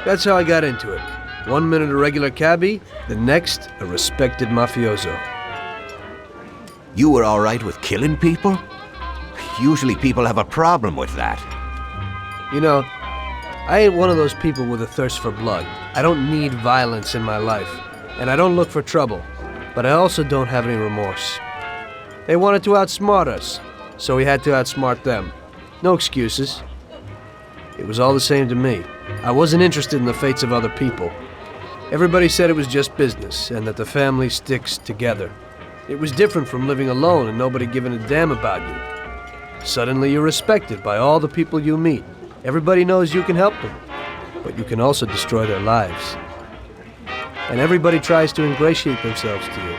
That's how I got into it. 1 minute a regular cabbie, the next a respected mafioso. You were all right with killing people? Usually people have a problem with that. You know, I ain't one of those people with a thirst for blood. I don't need violence in my life, and I don't look for trouble, but I also don't have any remorse. They wanted to outsmart us, so we had to outsmart them. No excuses. It was all the same to me. I wasn't interested in the fates of other people. Everybody said it was just business, and that the family sticks together. It was different from living alone and nobody giving a damn about you. Suddenly you're respected by all the people you meet. Everybody knows you can help them, but you can also destroy their lives. And everybody tries to ingratiate themselves to you.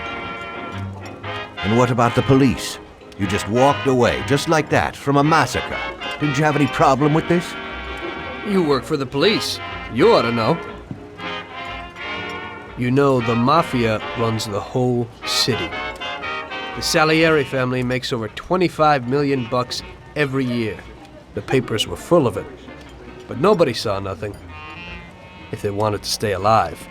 And what about the police? You just walked away, just like that, from a massacre. Didn't you have any problem with this? You work for the police. You ought to know. You know, the Mafia runs the whole city. The Salieri family makes over $25 million every year. The papers were full of it. But nobody saw nothing, if they wanted to stay alive.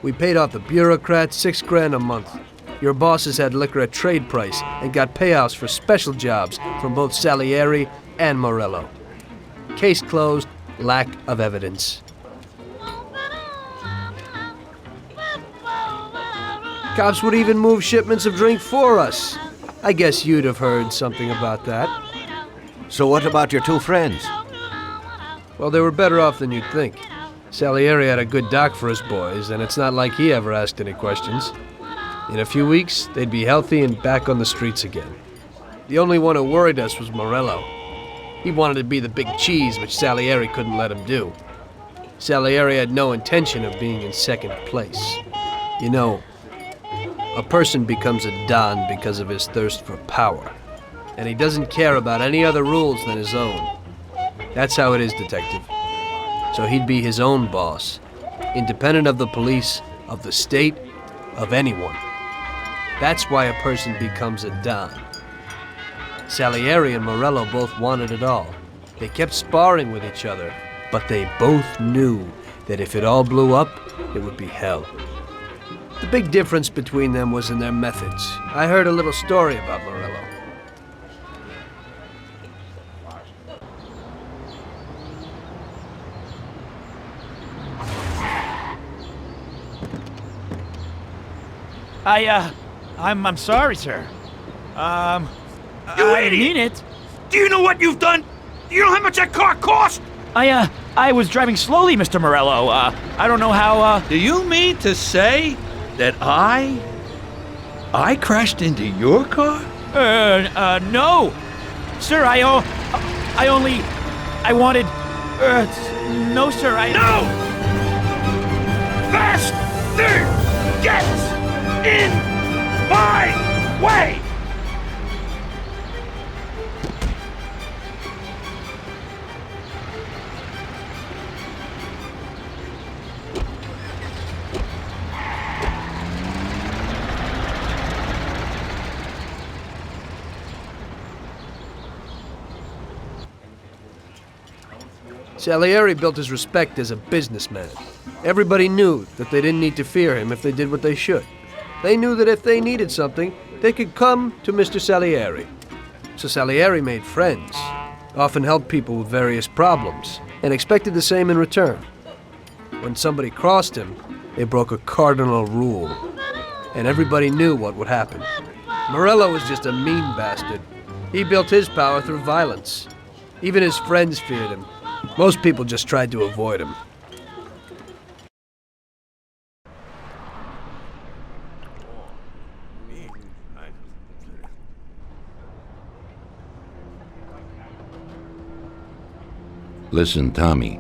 We paid off the bureaucrats $6 grand a month. Your bosses had liquor at trade price and got payouts for special jobs from both Salieri and Morello. Case closed, lack of evidence. Cops would even move shipments of drink for us. I guess you'd have heard something about that. So what about your two friends? Well, they were better off than you'd think. Salieri had a good doc for his boys, and it's not like he ever asked any questions. In a few weeks, they'd be healthy and back on the streets again. The only one who worried us was Morello. He wanted to be the big cheese, which Salieri couldn't let him do. Salieri had no intention of being in second place. You know, a person becomes a Don because of his thirst for power, and he doesn't care about any other rules than his own. That's how it is, Detective. So he'd be his own boss, independent of the police, of the state, of anyone. That's why a person becomes a Don. Salieri and Morello both wanted it all. They kept sparring with each other, but they both knew that if it all blew up, it would be hell. The big difference between them was in their methods. I heard a little story about Morello. I'm sorry, sir. You I idiot! mean it. Do you know what you've done? Do you know how much that car cost? I was driving slowly, Mr. Morello. I don't know how, Do you mean to say that I crashed into your car? no. Sir, I wanted, no, sir, No! Faster! Get in my way! Salieri built his respect as a businessman. Everybody knew that they didn't need to fear him if they did what they should. They knew that if they needed something, they could come to Mr. Salieri. So Salieri made friends, often helped people with various problems, and expected the same in return. When somebody crossed him, they broke a cardinal rule, and everybody knew what would happen. Morello was just a mean bastard. He built his power through violence. Even his friends feared him. Most people just tried to avoid him. Listen, Tommy,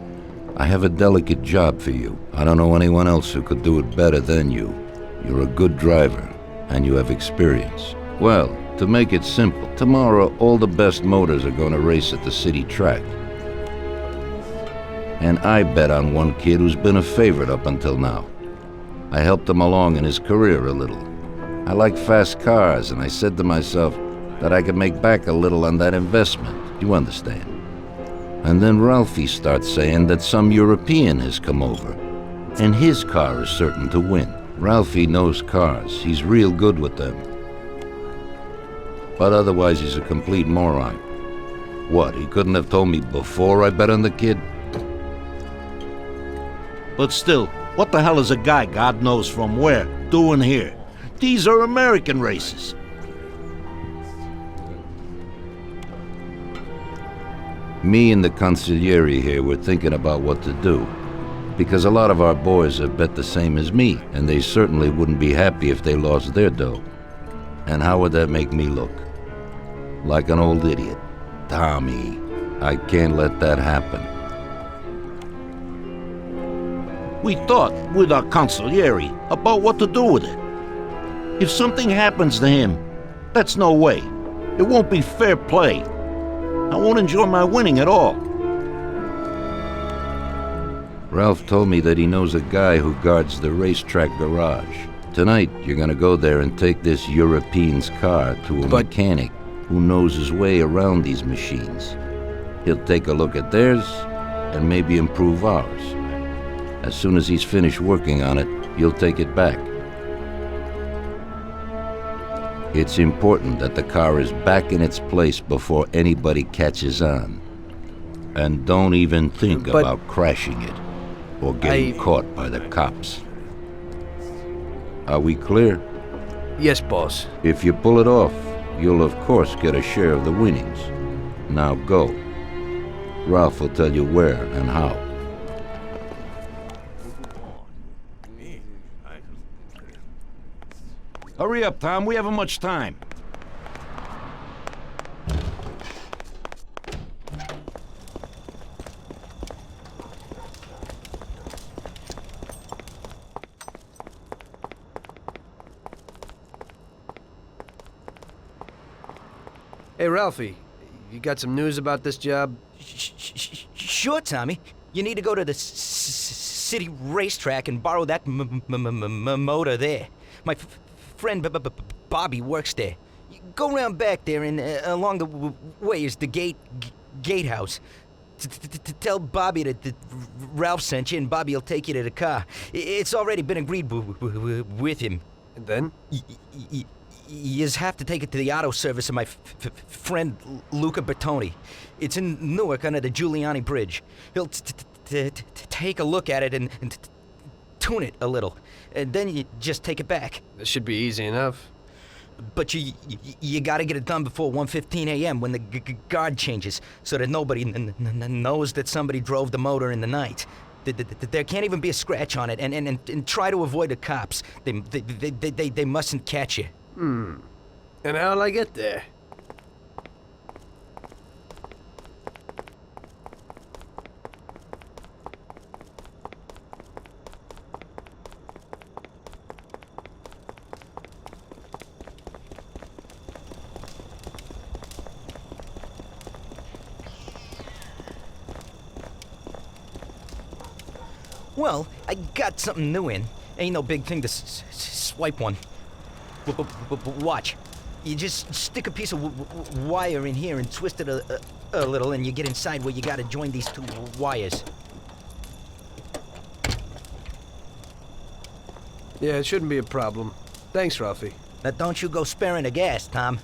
I have a delicate job for you. I don't know anyone else who could do it better than you. You're a good driver, and you have experience. Well, to make it simple, tomorrow all the best motors are going to race at the city track. And I bet on one kid who's been a favorite up until now. I helped him along in his career a little. I like fast cars, and I said to myself that I could make back a little on that investment. You understand? And then Ralphie starts saying that some European has come over, and his car is certain to win. Ralphie knows cars. He's real good with them. But otherwise, he's a complete moron. What, he couldn't have told me before I bet on the kid? But still, what the hell is a guy, God knows from where, doing here? These are American races. Me and the consigliere here were thinking about what to do. Because a lot of our boys have bet the same as me, and they certainly wouldn't be happy if they lost their dough. And how would that make me look? Like an old idiot. Tommy, I can't let that happen. We thought, with our consigliere, about what to do with it. If something happens to him, that's no way. It won't be fair play. I won't enjoy my winning at all. Ralph told me that he knows a guy who guards the racetrack garage. Tonight, you're gonna go there and take this European's car to a mechanic who knows his way around these machines. He'll take a look at theirs and maybe improve ours. As soon as he's finished working on it, you'll take it back. It's important that the car is back in its place before anybody catches on. And don't even think about crashing it or getting caught by the cops. Are we clear? Yes, boss. If you pull it off, you'll of course get a share of the winnings. Now go. Ralph will tell you where and how. Hurry up, Tom. We haven't much time. Hey, Ralphie, you got some news about this job? Sure, Tommy. You need to go to the city racetrack and borrow that motor there. My friend Bobby works there. You go around back there and along the way is the gatehouse. Tell Bobby that Ralph sent you and Bobby will take you to the car. It's already been agreed with him. And then? You just have to take it to the auto service of my friend Luca Bertoni. It's in Newark under the Giuliani Bridge. He'll take a look at it and tune it a little. And then you just take it back. This should be easy enough. But you gotta get it done before 1:15 a.m. when the guard changes, so that nobody knows that somebody drove the motor in the night. There can't even be a scratch on it, and try to avoid the cops. They mustn't catch you. And how'll I get there? Well, I got something new in. Ain't no big thing to swipe one. Watch. You just stick a piece of wire in here and twist it a little, and you get inside where you gotta join these two wires. Yeah, it shouldn't be a problem. Thanks, Ralphie. Now don't you go sparing the gas, Tom.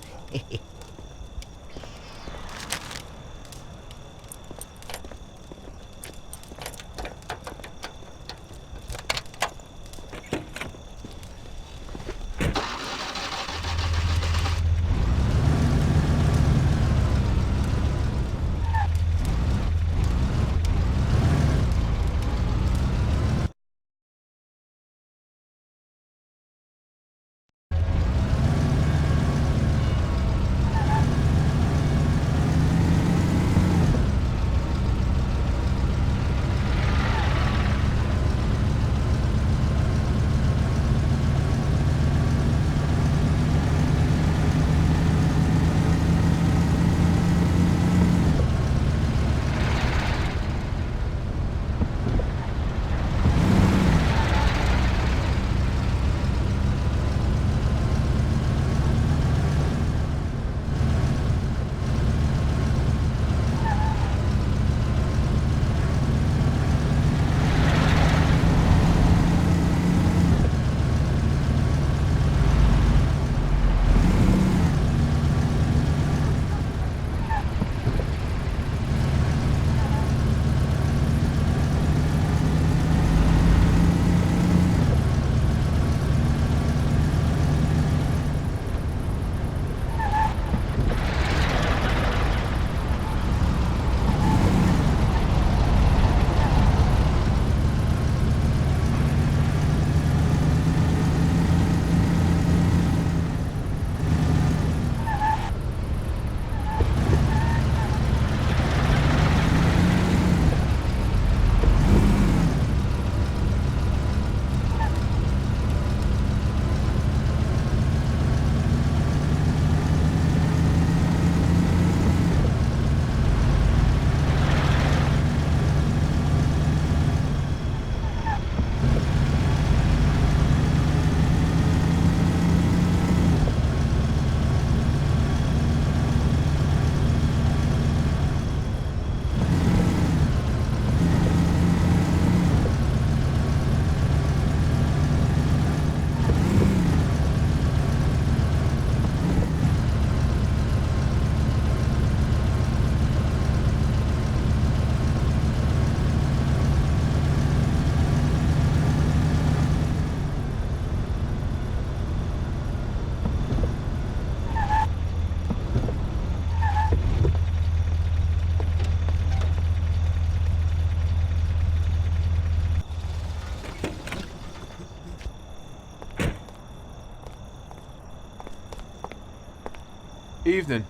Evening.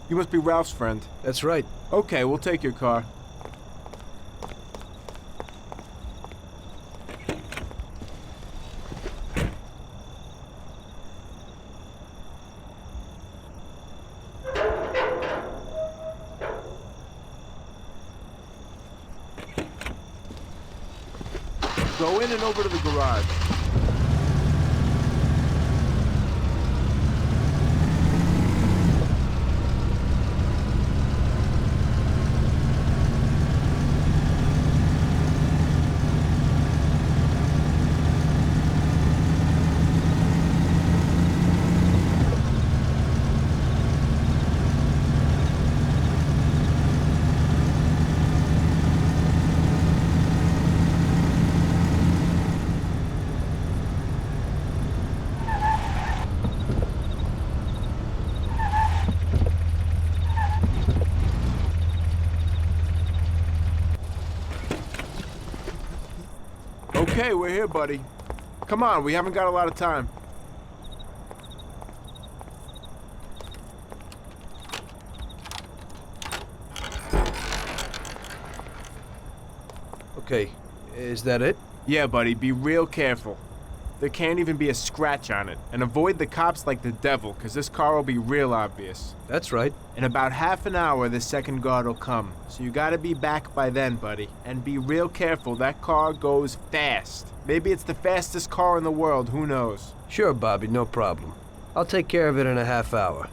You must be Ralph's friend. That's right. Okay, we'll take your car. Go in and over to the garage. Okay, we're here, buddy. Come on, we haven't got a lot of time. Okay, is that it? Yeah, buddy, be real careful. There can't even be a scratch on it. And avoid the cops like the devil, because this car will be real obvious. That's right. In about half an hour, the second guard will come. So you gotta be back by then, buddy. And be real careful, that car goes fast. Maybe it's the fastest car in the world, who knows? Sure, Bobby, no problem. I'll take care of it in a half hour.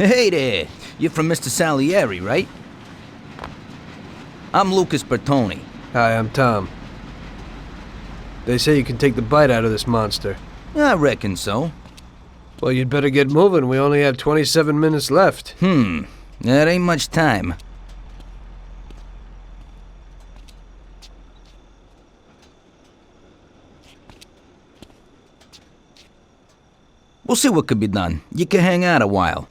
Hey there, you're from Mr. Salieri, right? I'm Lucas Bertoni. Hi, I'm Tom. They say you can take the bite out of this monster. I reckon so. Well, you'd better get moving. We only have 27 minutes left. That ain't much time. We'll see what could be done. You can hang out a while.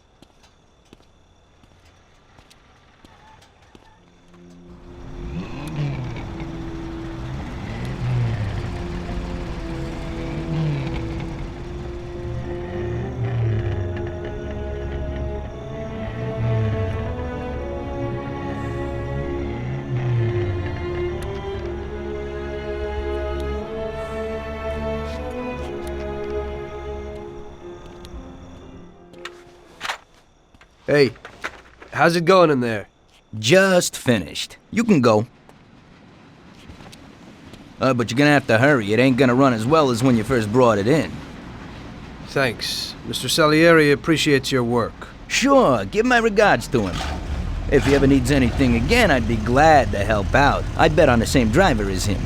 Hey, how's it going in there? Just finished. You can go. But you're gonna have to hurry. It ain't gonna run as well as when you first brought it in. Thanks. Mr. Salieri appreciates your work. Sure, give my regards to him. If he ever needs anything again, I'd be glad to help out. I bet on the same driver as him.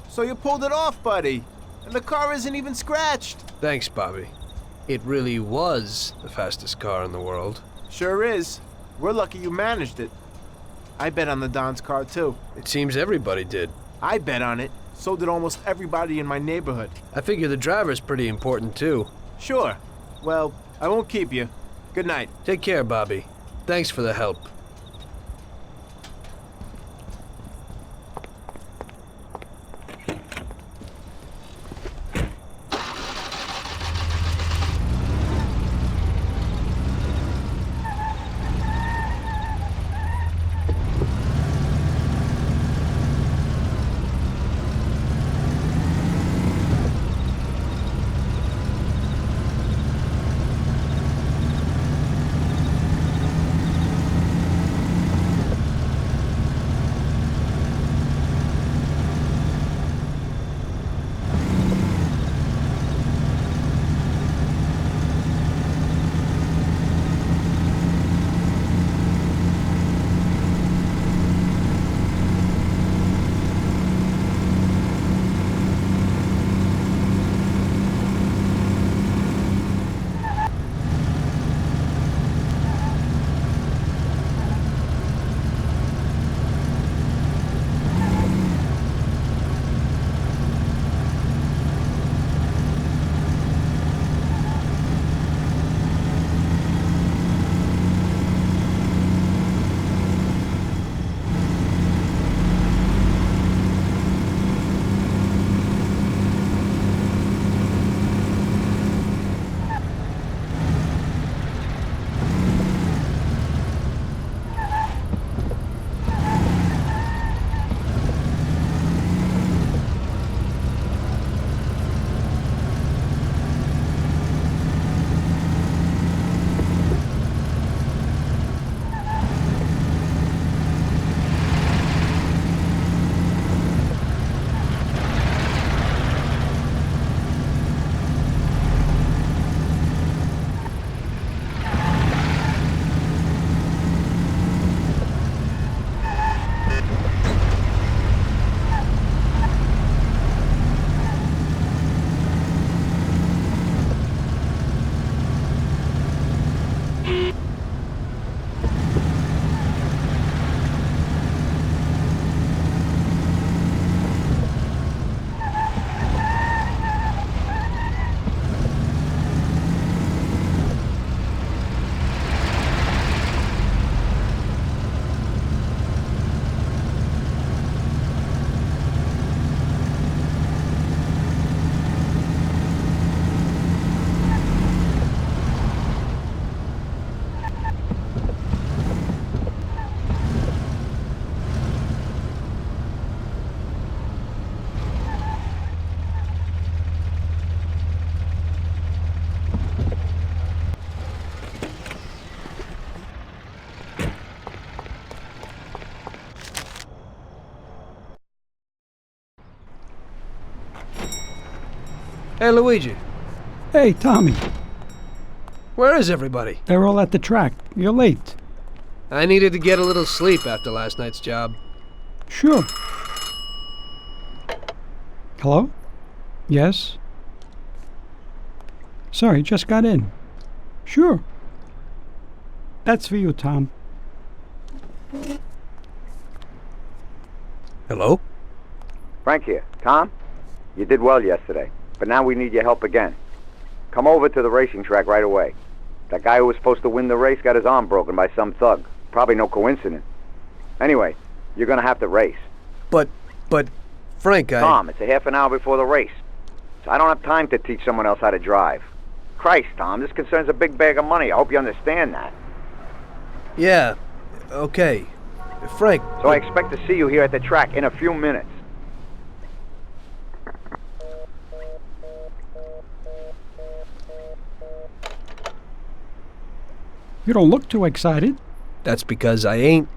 So you pulled it off, buddy. And the car isn't even scratched. Thanks, Bobby. It really was the fastest car in the world. Sure is. We're lucky you managed it. I bet on the Don's car, too. It seems everybody did. I bet on it. So did almost everybody in my neighborhood. I figure the driver's pretty important, too. Sure. Well, I won't keep you. Good night. Take care, Bobby. Thanks for the help. Hey, Luigi. Hey, Tommy. Where is everybody? They're all at the track. You're late. I needed to get a little sleep after last night's job. Sure. Hello? Yes? Sorry, just got in. Sure. That's for you, Tom. Hello? Frank here. Tom? You did well yesterday, but now we need your help again. Come over to the racing track right away. That guy who was supposed to win the race got his arm broken by some thug. Probably no coincidence. Anyway, you're gonna have to race. But, Frank, Tom, it's a half an hour before the race. So I don't have time to teach someone else how to drive. Christ, Tom, this concerns a big bag of money. I hope you understand that. Yeah, okay. Frank... So I expect to see you here at the track in a few minutes. You don't look too excited. That's because I ain't.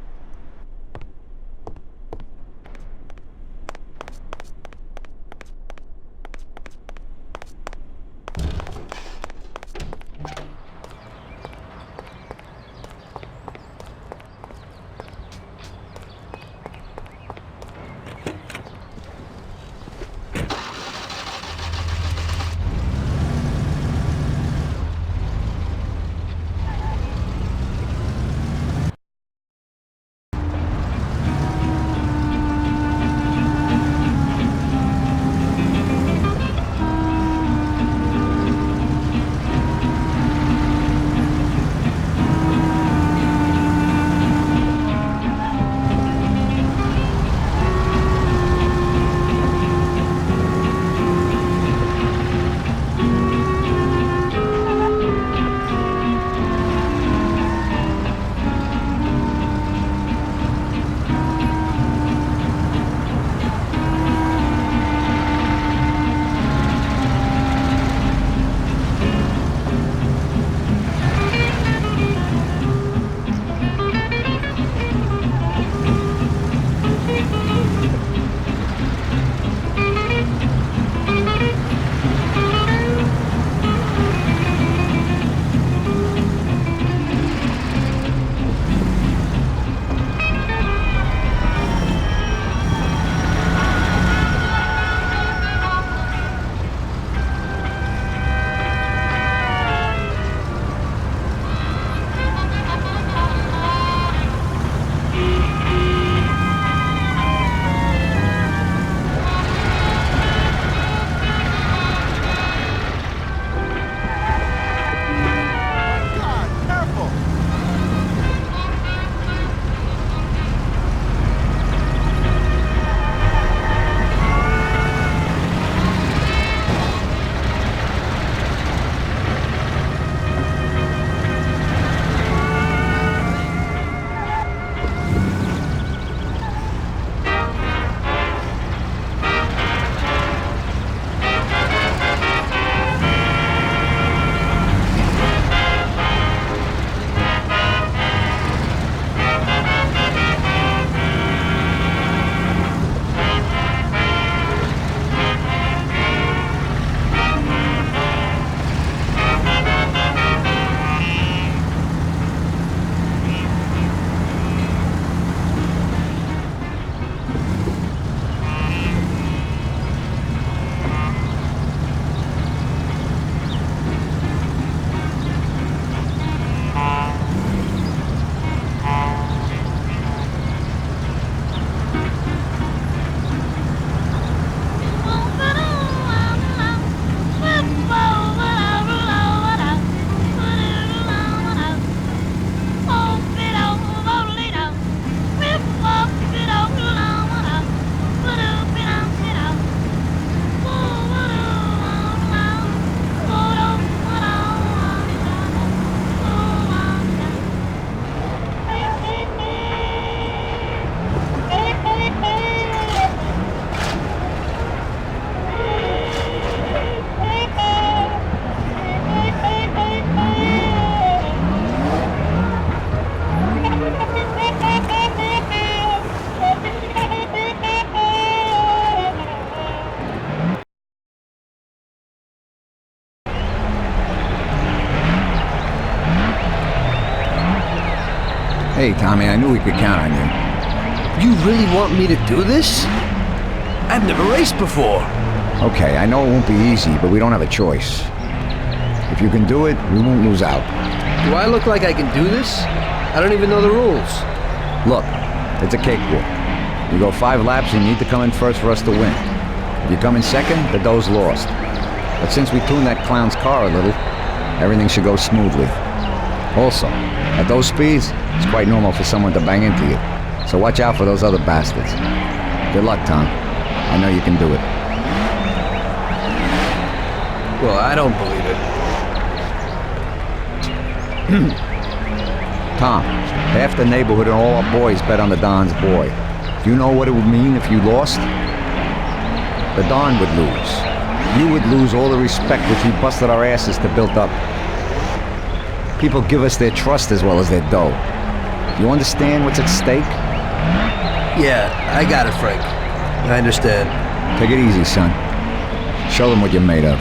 Hey, Tommy, I knew we could count on you. You really want me to do this? I've never raced before. Okay, I know it won't be easy, but we don't have a choice. If you can do it, we won't lose out. Do I look like I can do this? I don't even know the rules. Look, it's a cakewalk. You go 5 laps, and you need to come in first for us to win. If you come in second, the dough's lost. But since we tuned that clown's car a little, everything should go smoothly. Also, at those speeds, it's quite normal for someone to bang into you. So watch out for those other bastards. Good luck, Tom. I know you can do it. Well, I don't believe it. Tom, half the neighborhood and all our boys bet on the Don's boy. Do you know what it would mean if you lost? The Don would lose. You would lose all the respect which we busted our asses to build up. People give us their trust as well as their dough. You understand what's at stake? Yeah, I got it, Frank. I understand. Take it easy, son. Show them what you're made of.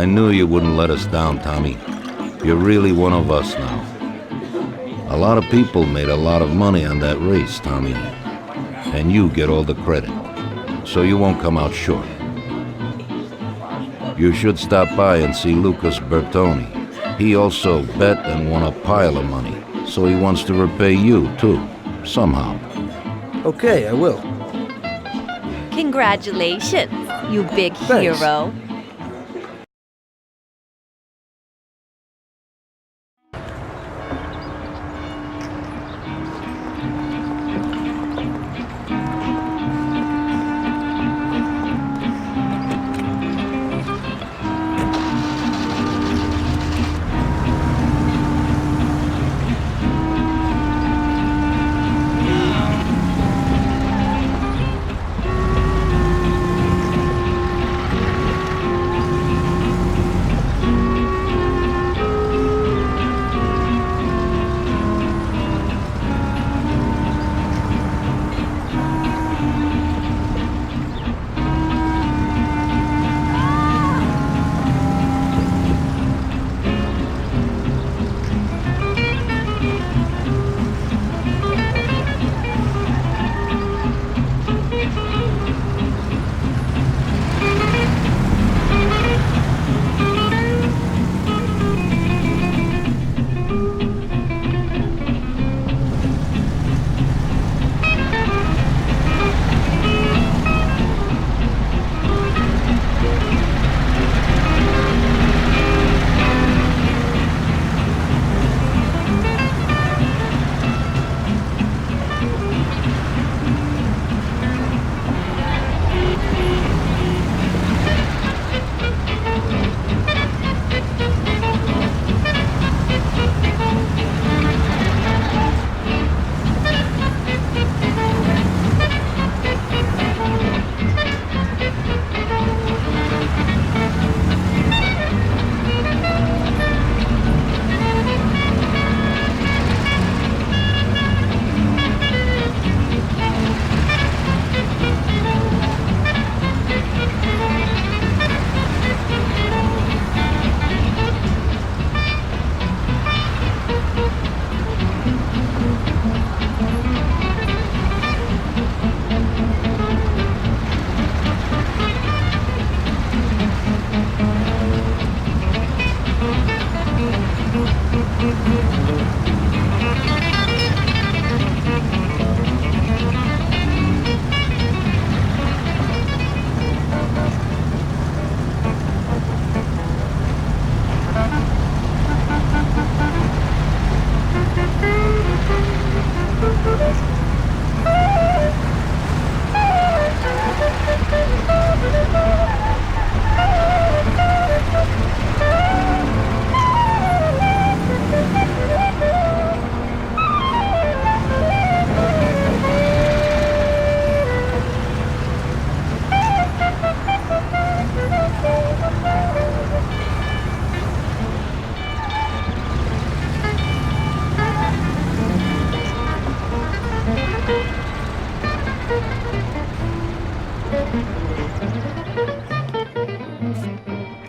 I knew you wouldn't let us down, Tommy. You're really one of us now. A lot of people made a lot of money on that race, Tommy. And you get all the credit. So you won't come out short. You should stop by and see Lucas Bertoni. He also bet and won a pile of money. So he wants to repay you, too. Somehow. Okay, I will. Congratulations, you big Thanks. hero.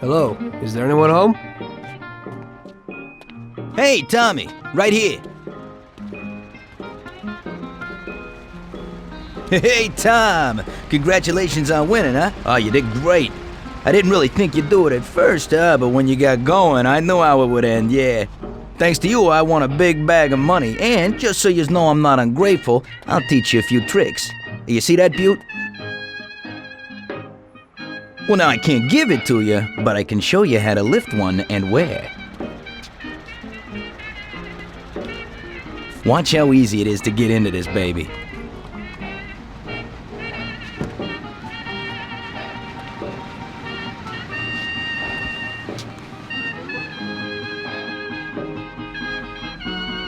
Hello, is there anyone home? Hey, Tommy, right here. Hey, Tom, congratulations on winning, huh? Oh, you did great. I didn't really think you'd do it at first, but when you got going, I knew how it would end, yeah. Thanks to you, I won a big bag of money, and just so you know I'm not ungrateful, I'll teach you a few tricks. You see that butte? Well, now I can't give it to you, but I can show you how to lift one and where. Watch how easy it is to get into this baby.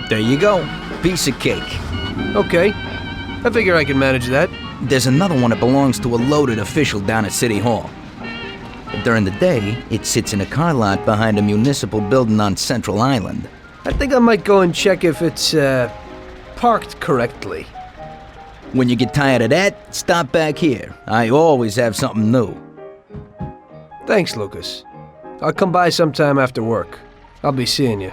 There you go. Piece of cake. Okay. I figure I can manage that. There's another one that belongs to a loaded official down at City Hall. During the day, it sits in a car lot behind a municipal building on Central Island. I think I might go and check if it's, parked correctly. When you get tired of that, stop back here. I always have something new. Thanks, Lucas. I'll come by sometime after work. I'll be seeing you.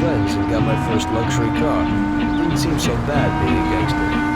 friends and got my first luxury car. Didn't seem so bad being a gangster.